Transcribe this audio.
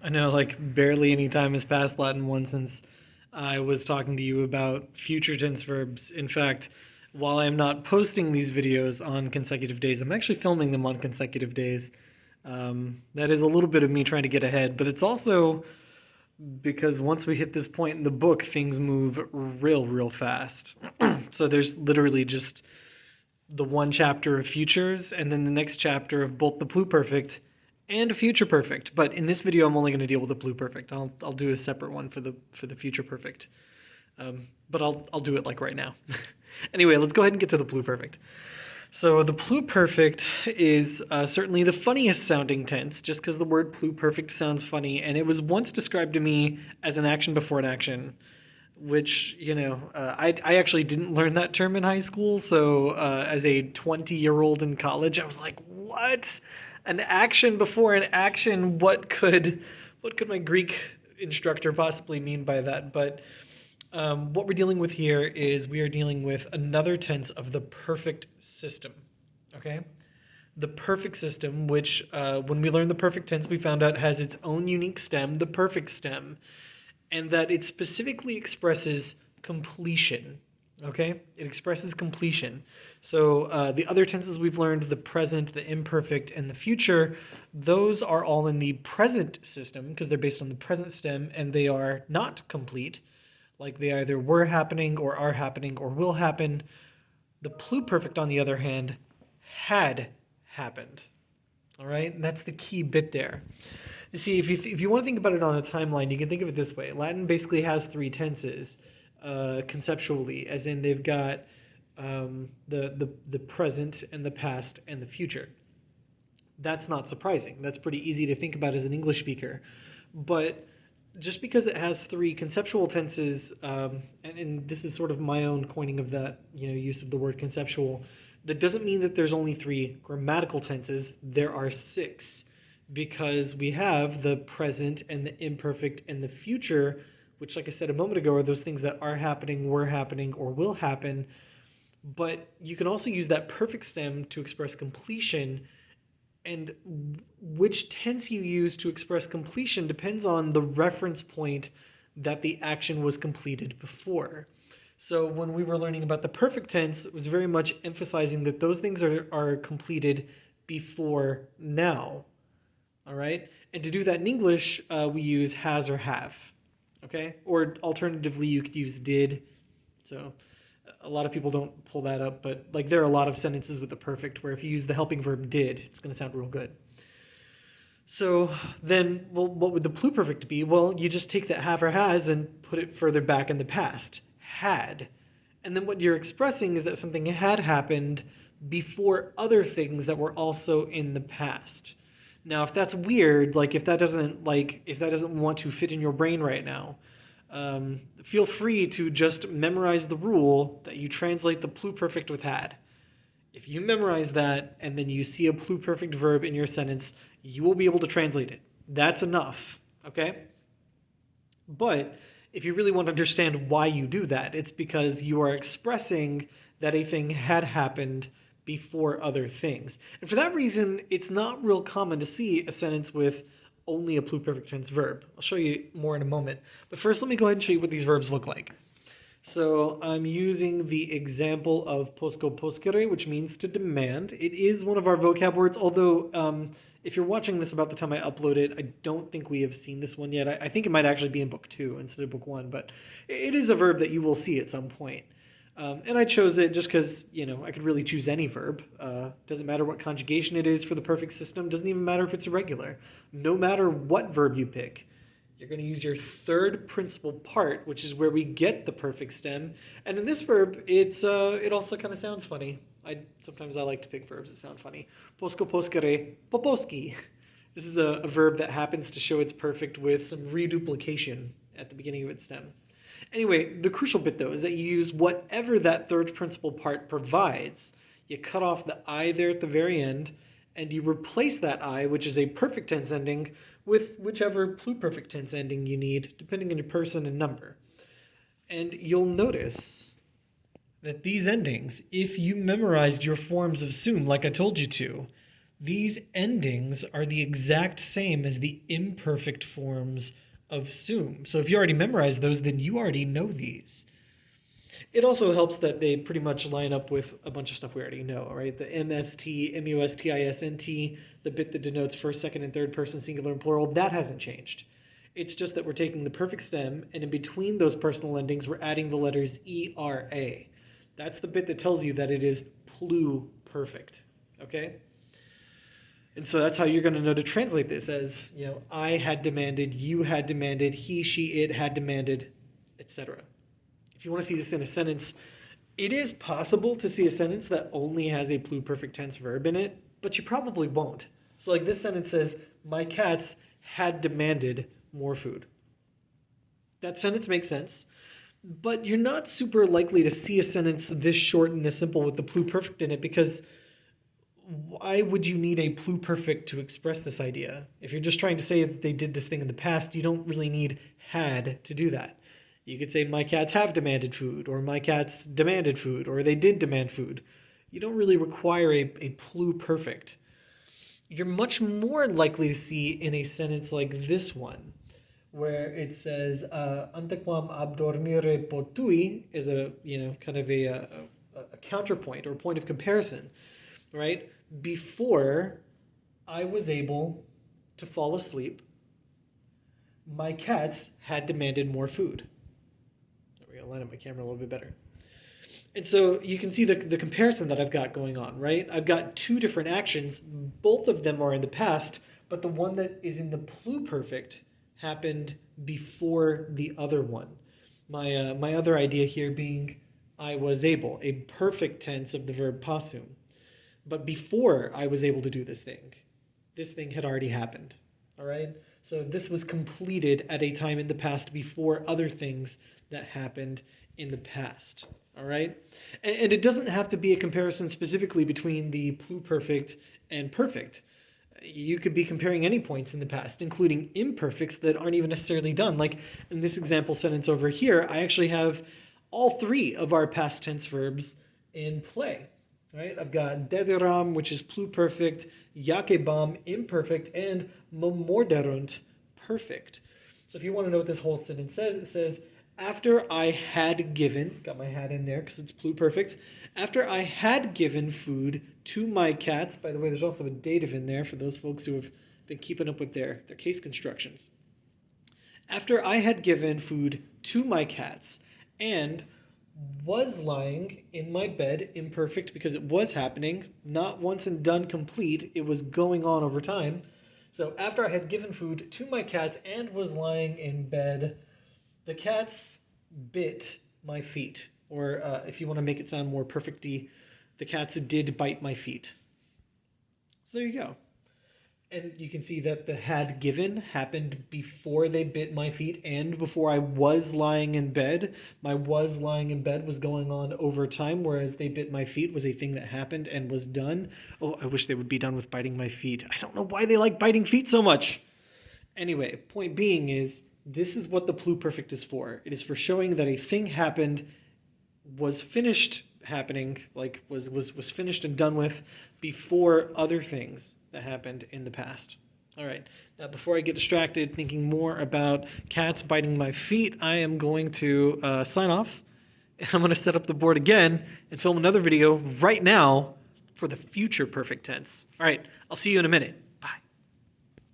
I know, like, barely any time has passed, Latin one, since I was talking to you about future tense verbs. In fact, while I'm not posting these videos on consecutive days, I'm actually filming them on consecutive days. That is a little bit of me trying to get ahead, but it's also because once we hit this point in the book, things move real fast. So there's literally just the one chapter of futures and then the next chapter of both the pluperfect and future perfect. But in this video, I'm only going to deal with the pluperfect. I'll do a separate one for the future perfect. But I'll do it like right now. Anyway, let's go ahead and get to the pluperfect. So the pluperfect is certainly the funniest sounding tense, just because the word pluperfect sounds funny, and it was once described to me as an action before an action, which, I actually didn't learn that term in high school. So as a 20-year-old in college, I was like, what? An action before an action? What could my Greek instructor possibly mean by that? But what we're dealing with here is we are dealing with another tense of the perfect system. Okay? The perfect system, which when we learned the perfect tense, we found out has its own unique stem, the perfect stem, and that it specifically expresses completion. Okay? It expresses completion. So the other tenses we've learned, the present, the imperfect, and the future, those are all in the present system because they're based on the present stem and they are not complete. Like they either were happening or are happening or will happen. The pluperfect, on the other hand, had happened. All right? And that's the key bit there. You see, if you want to think about it on a timeline, you can think of it this way. Latin basically has three tenses conceptually, as in they've got the present and the past and the future. That's not surprising. That's pretty easy to think about as an English speaker. But just because it has three conceptual tenses, and this is sort of my own coining of that, use of the word conceptual, that doesn't mean that there's only three grammatical tenses. There are six, because we have the present and the imperfect and the future, which, like I said a moment ago, are those things that are happening, were happening, or will happen. But you can also use that perfect stem to express completion, and which tense you use to express completion depends on the reference point that the action was completed before. So when we were learning about the perfect tense, it was very much emphasizing that those things are completed before now. All right? And to do that in English, we use has or have. Okay? Or alternatively, you could use did. So a lot of people don't pull that up, but like there are a lot of sentences with the perfect where if you use the helping verb did, it's going to sound real good. So then, well, what would the pluperfect be? Well, you just take that have or has and put it further back in the past. Had. And then what you're expressing is that something had happened before other things that were also in the past. Now, if that's weird, like if that doesn't want to fit in your brain right now, feel free to just memorize the rule that you translate the pluperfect with had. If you memorize that and then you see a pluperfect verb in your sentence, you will be able to translate it. That's enough, okay? But if you really want to understand why you do that, it's because you are expressing that a thing had happened before other things. And for that reason, it's not real common to see a sentence with only a pluperfect tense verb. I'll show you more in a moment. But first, let me go ahead and show you what these verbs look like. So I'm using the example of posko poskere, which means to demand. It is one of our vocab words, although if you're watching this about the time I upload it, I don't think we have seen this one yet. I think it might actually be in book 2 instead of book 1, but it is a verb that you will see at some point. And I chose it just because, I could really choose any verb. Doesn't matter what conjugation it is for the perfect system. Doesn't even matter if it's irregular. No matter what verb you pick, you're going to use your third principal part, which is where we get the perfect stem. And in this verb, it also kind of sounds funny. Sometimes I like to pick verbs that sound funny. Posko poskere poposki. This is a verb that happens to show its perfect with some reduplication at the beginning of its stem. Anyway, the crucial bit, though, is that you use whatever that third principal part provides. You cut off the I there at the very end, and you replace that I, which is a perfect tense ending, with whichever pluperfect tense ending you need, depending on your person and number. And you'll notice that these endings, if you memorized your forms of soon like I told you to, these endings are the exact same as the imperfect forms of sum. So if you already memorized those, then you already know these. It also helps that they pretty much line up with a bunch of stuff we already know, right? The MST, MUSTISNT, the bit that denotes first, second, and third person singular and plural, that hasn't changed. It's just that we're taking the perfect stem, and in between those personal endings, we're adding the letters ERA. That's the bit that tells you that it is pluperfect, okay? And so that's how you're going to know to translate this as, I had demanded, you had demanded, he, she, it had demanded, etc. If you want to see this in a sentence, it is possible to see a sentence that only has a pluperfect tense verb in it, but you probably won't. So like this sentence says, my cats had demanded more food. That sentence makes sense, but you're not super likely to see a sentence this short and this simple with the pluperfect in it, because why would you need a pluperfect to express this idea? If you're just trying to say that they did this thing in the past, you don't really need had to do that. You could say, my cats have demanded food, or my cats demanded food, or they did demand food. You don't really require a pluperfect. You're much more likely to see in a sentence like this one, where it says, antequam abdormire potui, is a, kind of a counterpoint or a point of comparison, right? Before I was able to fall asleep, my cats had demanded more food. We're going to line up my camera a little bit better. And so you can see the comparison that I've got going on, right? I've got two different actions. Both of them are in the past, but the one that is in the pluperfect happened before the other one. My other idea here being I was able, a perfect tense of the verb possum. But before I was able to do this thing had already happened, all right? So this was completed at a time in the past before other things that happened in the past, all right? And it doesn't have to be a comparison specifically between the pluperfect and perfect. You could be comparing any points in the past, including imperfects that aren't even necessarily done. Like in this example sentence over here, I actually have all three of our past tense verbs in play. Right? I've got dederam, which is pluperfect, yakebam, imperfect, and momorderunt, perfect. So if you want to know what this whole sentence says, it says, after I had given, got my had in there because it's pluperfect, after I had given food to my cats, by the way, there's also a dative in there for those folks who have been keeping up with their case constructions. After I had given food to my cats and was lying in my bed, imperfect because it was happening, not once and done complete, it was going on over time. So after I had given food to my cats and was lying in bed, the cats bit my feet. Or if you want to make it sound more perfectly, the cats did bite my feet. So there you go. And you can see that the had given happened before they bit my feet and before I was lying in bed. My was lying in bed was going on over time, whereas they bit my feet was a thing that happened and was done. Oh, I wish they would be done with biting my feet. I don't know why they like biting feet so much. Anyway, point being is, this is what the pluperfect is for. It is for showing that a thing happened, was finished happening, like was finished and done with before other things that happened in the past. All right, now before I get distracted thinking more about cats biting my feet, I am going to sign off, and I'm going to set up the board again and film another video right now for the future perfect tense. All right, I'll see you in a minute.